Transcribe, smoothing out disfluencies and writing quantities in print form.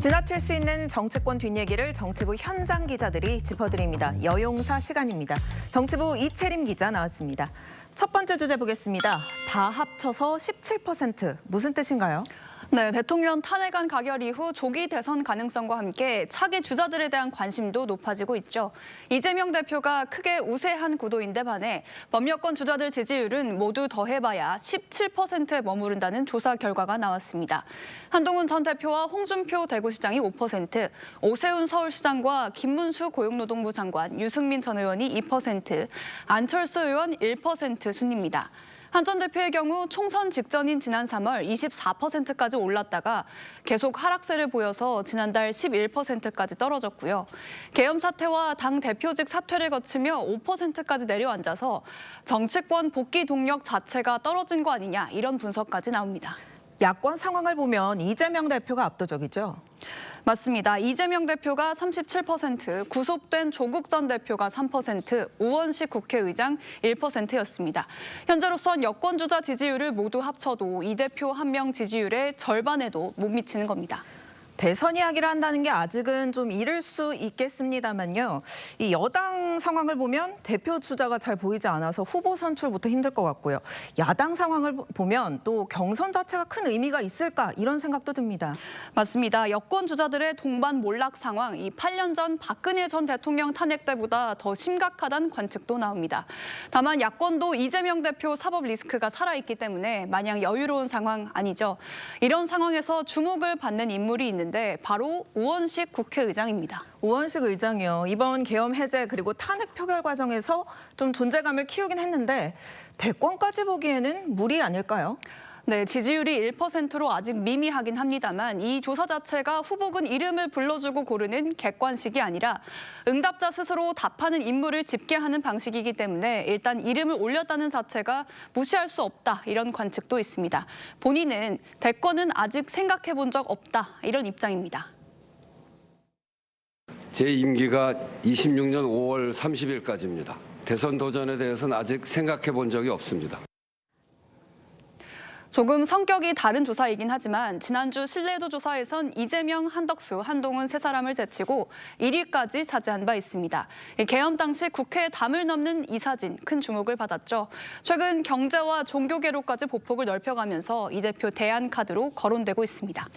지나칠 수 있는 정치권 뒷얘기를 정치부 현장 기자들이 짚어드립니다. 여용사 시간입니다. 정치부 이채림 기자 나왔습니다. 첫 번째 주제 보겠습니다. 다 합쳐서 17%. 무슨 뜻인가요? 네, 대통령 탄핵안 가결 이후 조기 대선 가능성과 함께 차기 주자들에 대한 관심도 높아지고 있죠. 이재명 대표가 크게 우세한 구도인데 반해 범여권 주자들 지지율은 모두 더해봐야 17%에 머무른다는 조사 결과가 나왔습니다. 한동훈 전 대표와 홍준표 대구시장이 5%, 오세훈 서울시장과 김문수 고용노동부 장관, 유승민 전 의원이 2%, 안철수 의원 1% 순입니다. 한 전 대표의 경우 총선 직전인 지난 3월 24%까지 올랐다가 계속 하락세를 보여서 지난달 11%까지 떨어졌고요. 계엄 사태와 당 대표직 사퇴를 거치며 5%까지 내려앉아서 정치권 복귀 동력 자체가 떨어진 거 아니냐 이런 분석까지 나옵니다. 야권 상황을 보면 이재명 대표가 압도적이죠? 맞습니다. 이재명 대표가 37%, 구속된 조국 전 대표가 3%, 우원식 국회의장 1%였습니다. 현재로선 여권 주자 지지율을 모두 합쳐도 이 대표 한 명 지지율의 절반에도 못 미치는 겁니다. 대선 이야기를 한다는 게 아직은 좀 이를 수 있겠습니다만요. 이 여당 상황을 보면 대표 주자가 잘 보이지 않아서 후보 선출부터 힘들 것 같고요. 야당 상황을 보면 또 경선 자체가 큰 의미가 있을까 이런 생각도 듭니다. 맞습니다. 여권 주자들의 동반 몰락 상황, 이 8년 전 박근혜 전 대통령 탄핵 때보다 더 심각하다는 관측도 나옵니다. 다만 야권도 이재명 대표 사법 리스크가 살아있기 때문에 마냥 여유로운 상황 아니죠. 이런 상황에서 주목을 받는 인물이 있는데 바로 우원식 국회의장입니다. 우원식 의장이요. 이번 계엄 해제 그리고 탄핵 표결 과정에서 좀 존재감을 키우긴 했는데 대권까지 보기에는 무리 아닐까요? 네, 지지율이 1%로 아직 미미하긴 합니다만 이 조사 자체가 후보군 이름을 불러주고 고르는 객관식이 아니라 응답자 스스로 답하는 인물을 집계하는 방식이기 때문에 일단 이름을 올렸다는 자체가 무시할 수 없다 이런 관측도 있습니다. 본인은 대권은 아직 생각해 본 적 없다 이런 입장입니다. 제 임기가 26년 5월 30일까지입니다. 대선 도전에 대해서는 아직 생각해 본 적이 없습니다. 조금 성격이 다른 조사이긴 하지만 지난주 신뢰도 조사에선 이재명, 한덕수, 한동훈 세 사람을 제치고 1위까지 차지한 바 있습니다. 계엄 당시 국회에 담을 넘는 이 사진 큰 주목을 받았죠. 최근 경제와 종교계로까지 보폭을 넓혀가면서 이 대표 대안 카드로 거론되고 있습니다.